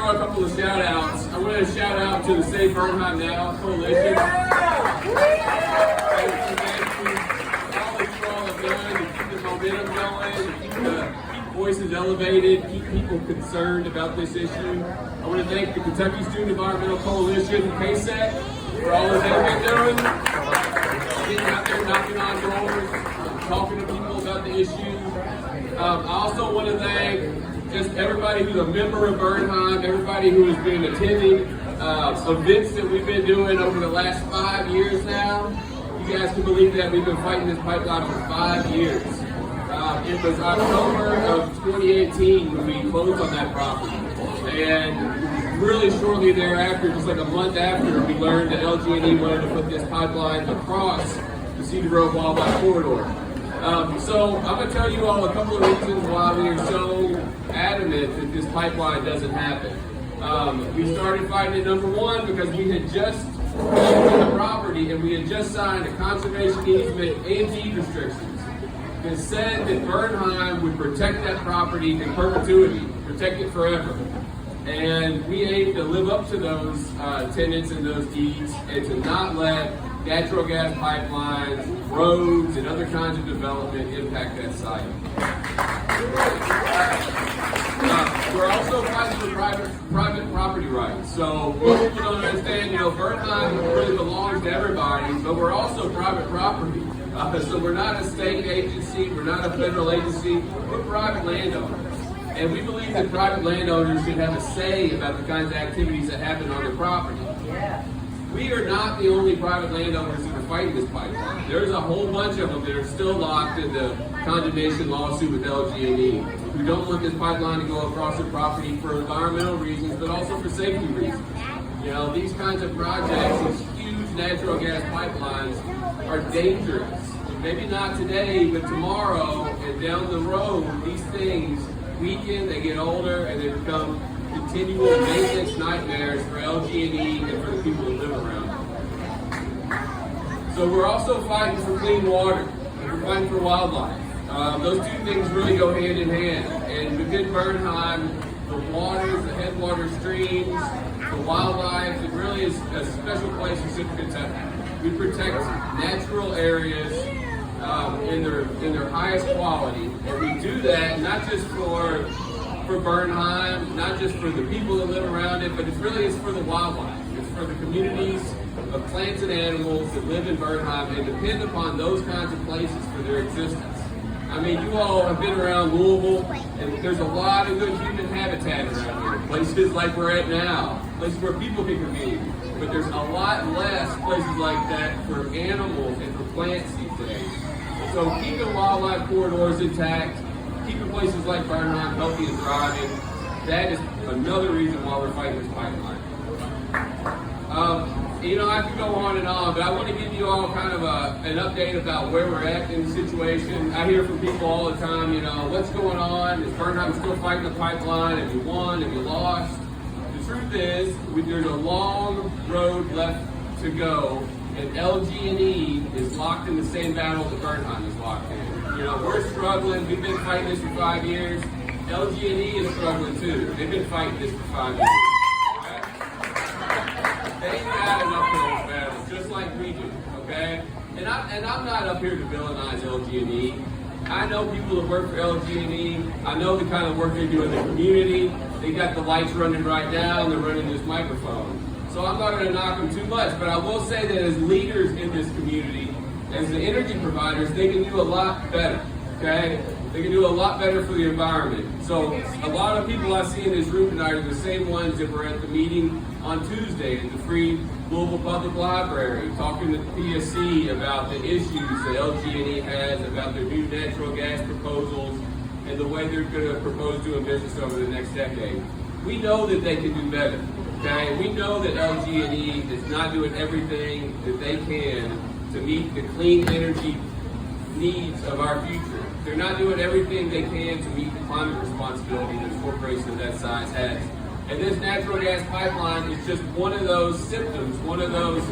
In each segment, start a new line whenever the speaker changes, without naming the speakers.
throw a couple of shout outs. I want to shout out to the Save Bernheim Now Coalition. Thank you. All that you all have done to keep the momentum going, to keep voices elevated, keep people concerned about this issue. I want to thank the Kentucky Student Environmental Coalition, KSEC, for all that they've been doing. Getting out there, knocking on doors, talking to people about the issue. I also want to thank just everybody who's a member of Bernheim, everybody who has been attending events that we've been doing over the last 5 years now. You guys can believe that we've been fighting this pipeline for 5 years. It was October of 2018 when we closed on that property. And really shortly thereafter, just like a month after, we learned that LG&E wanted to put this pipeline across the Cedar Grove Wildlife Corridor. So I'm going to tell you all a couple of reasons why we are so adamant that this pipeline doesn't happen. We started fighting it, number one, because we had just owned the property and we had just signed a conservation easement and deed restrictions that said that Bernheim would protect that property in perpetuity, protect it forever. And we aim to live up to those tenets and those deeds and to not let natural gas pipelines, roads, and other kinds of development impact that site. We're also fighting for private property rights. So most people don't understand, Bernheim really belongs to everybody, but we're also private property. So we're not a state agency, we're not a federal agency, we're private landowners. And we believe that private landowners should have a say about the kinds of activities that happen on their property. We are not the only private landowners that are fighting this pipeline. There's a whole bunch of them that are still locked in the condemnation lawsuit with LG&E, who don't want this pipeline to go across their property for environmental reasons, but also for safety reasons. These kinds of projects, these huge natural gas pipelines, are dangerous. Maybe not today, but tomorrow and down the road, these things weaken, they get older, and they become continual maintenance nightmares for LG&E and for the people who live around them. So we're also fighting for clean water, and we're fighting for wildlife. Those two things really go hand in hand. And within Bernheim, the waters, the headwater streams, the wildlife, it really is a special place in Central Kentucky. We protect natural areas in their highest quality, and we do that not just for Bernheim, not just for the people that live around it, but it's for the wildlife. It's for the communities of plants and animals that live in Bernheim and depend upon those kinds of places for their existence. I mean, you all have been around Louisville, and there's a lot of good human habitat around here. Places like we're at now, places where people can convene. But there's a lot less places like that for animals and for plants these days. So keeping wildlife corridors intact, keeping places like Bernheim healthy and thriving, that is another reason why we're fighting this pipeline. I could go on and on, but I want to give you all kind of an update about where we're at in the situation. I hear from people all the time, what's going on? Is Bernheim still fighting the pipeline? Have you won? Have you lost? The truth is, there's a long road left to go, and LG&E is locked in the same battle that Bernheim is locked in. We're struggling. We've been fighting this for 5 years. LG&E is struggling too. They've been fighting this for 5 years. They've had an uphill battle, just like we do, okay? And I'm not up here to villainize LG&E. I know people that work for LG&E. I know the kind of work they do in the community. They got the lights running right now, and they're running this microphone. So I'm not going to knock them too much, but I will say that as leaders in this community, as the energy providers, they can do a lot better, okay? They can do a lot better for the environment. So a lot of people I see in this room tonight are the same ones that were at the meeting on Tuesday at the Free Louisville Public Library, talking to PSC about the issues that LG&E has about their new natural gas proposals and the way they're going to propose doing business over the next decade. We know that they can do better, okay? We know that LG&E is not doing everything that they can to meet the clean energy needs of our future. They're not doing everything they can to meet the climate responsibility that a corporation of that size has. And this natural gas pipeline is just one of those symptoms, one of those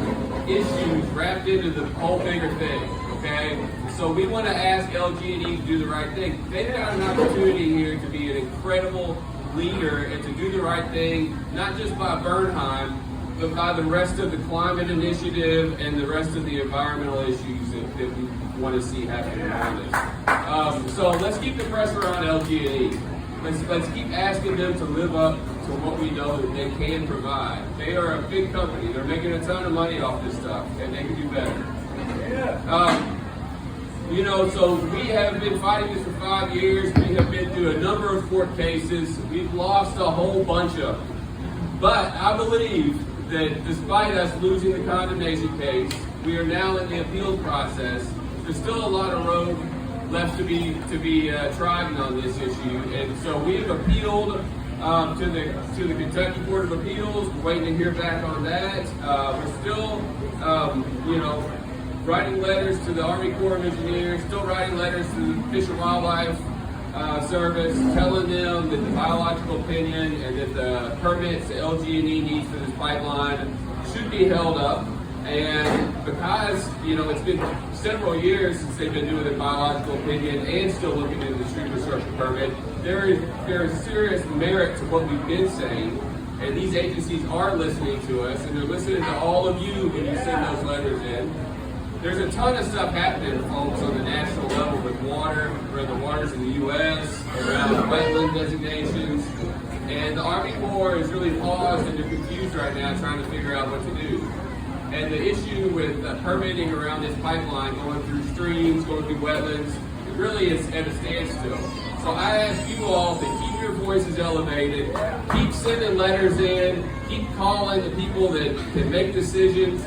issues wrapped into the whole bigger thing, okay? So we want to ask LG&E to do the right thing. They've got an opportunity here to be an incredible leader and to do the right thing, not just by Bernheim, but by the rest of the climate initiative and the rest of the environmental issues that we want to see happening around us. So let's keep the pressure on LG&E. Let's keep asking them to live up to what we know that they can provide. They are a big company. They're making a ton of money off this stuff, and they can do better. You know, so we have been fighting this for 5 years. We have been through a number of court cases. We've lost a whole bunch of them. But I believe that despite us losing the condemnation case, we are now in the appeal process. There's still a lot of road left to be trodden on this issue, and so we've appealed to the Kentucky Court of Appeals. We're waiting to hear back on that. We're still, you know, writing letters to the Army Corps of Engineers, still writing letters to the Fish and Wildlife Service, telling them that the biological opinion and that the permits that LG&E needs for this pipeline should be held up. And because, you know, it's been several years since they've been doing the biological opinion and still looking into the stream construction permit, there is serious merit to what we've been saying. And these agencies are listening to us, and they're listening to all of you when you send those letters in. There's a ton of stuff happening, folks, on the national level with water, around the waters in the U.S., around wetland designations. And the Army Corps is really paused and they're confused right now trying to figure out what to do. And the issue with permitting around this pipeline, going through streams, going through wetlands, it really is at a standstill. So I ask you all to keep your voices elevated, keep sending letters in, keep calling the people that can make decisions,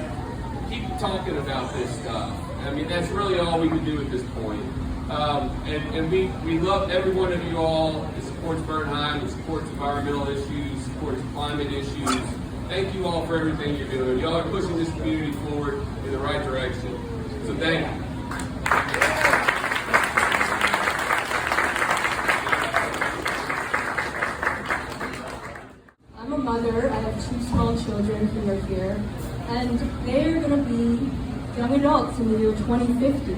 keep talking about this stuff. I mean, that's really all we can do at this point. And we love every one of you all that supports Bernheim, that supports environmental issues, supports climate issues. Thank you all for everything you're doing. Y'all are pushing this community forward in the right direction. So thank you.
I'm a mother. I have 2 small children who are here, and they're going to be young adults in the year 2050.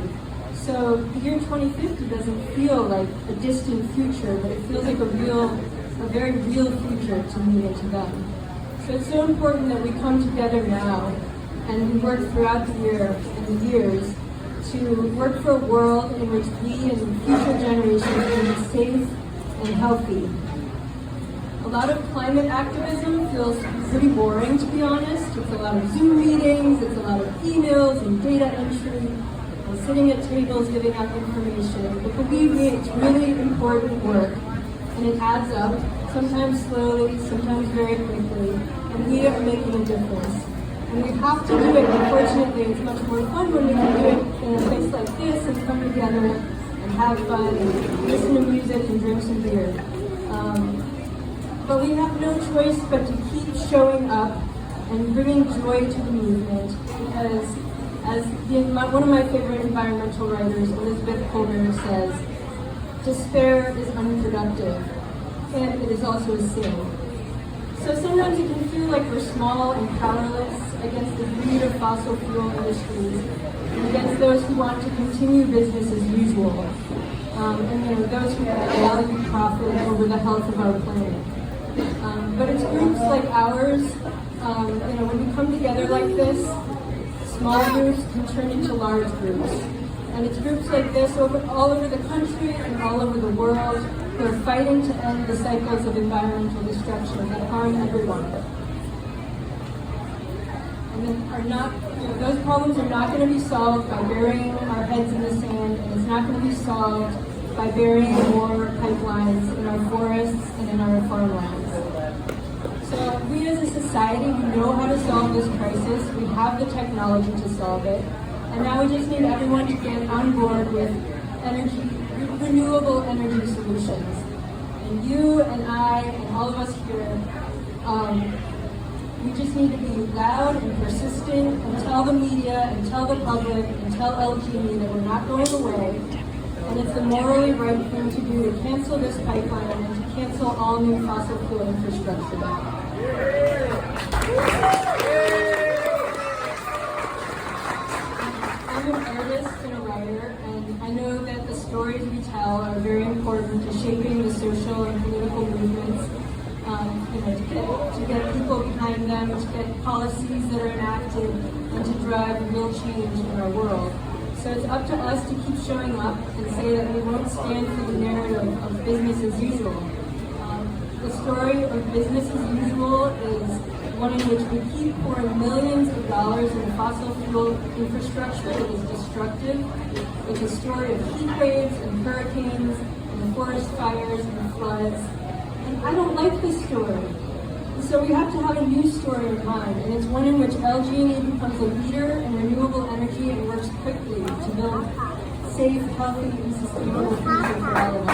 So the year 2050 doesn't feel like a distant future, but it feels like a very real future to me and to them. So it's so important that we come together now and we work throughout the year and the years to work for a world in which we and future generations can be safe and healthy. A lot of climate activism feels pretty boring, to be honest. It's a lot of Zoom meetings, it's a lot of emails and data entry, and sitting at tables giving out information. But believe me, it's really important work, and it adds up. Sometimes slowly, sometimes very quickly, and we are making a difference. And we have to do it. Unfortunately, it's much more fun when we can do it in a place like this and come together and have fun and listen to music and drink some beer. But we have no choice but to keep showing up and bringing joy to the movement, because as one of my favorite environmental writers, Elizabeth Kolber, says, despair is unproductive. And it is also a sin. So sometimes it can feel like we're small and powerless against the greed of fossil fuel industries and against those who want to continue business as usual, and those who value profit over the health of our planet. But it's groups like ours, when we come together like this, small groups can turn into large groups. And it's groups like this all over the country and all over the world who are fighting to end the cycles of environmental destruction that harm everyone. And those problems are not going to be solved by burying our heads in the sand, and it's not going to be solved by burying more pipelines in our forests and in our farmlands. So we as a society, we know how to solve this crisis. We have the technology to solve it. And now we just need everyone to get on board with renewable energy solutions. And you and I and all of us here, we just need to be loud and persistent and tell the media and tell the public and tell LG&E that we're not going away. And it's the morally right thing to do to cancel this pipeline and to cancel all new fossil fuel infrastructure. I'm an artist and a writer, and I know that the stories we tell are very important to shaping the social and political movements, to get people behind them, to get policies that are enacted, and to drive real change in our world. So it's up to us to keep showing up and say that we won't stand for the narrative of business as usual. The story of business as usual is one in which we keep pouring millions of dollars in fossil fuel infrastructure that is destructive. It's a story of heat waves and hurricanes and forest fires and floods. And I don't like this story. So we have to have a new story in mind, and it's one in which LG&E becomes a leader in renewable energy and works quickly to build safe, healthy, and sustainable future for all of us.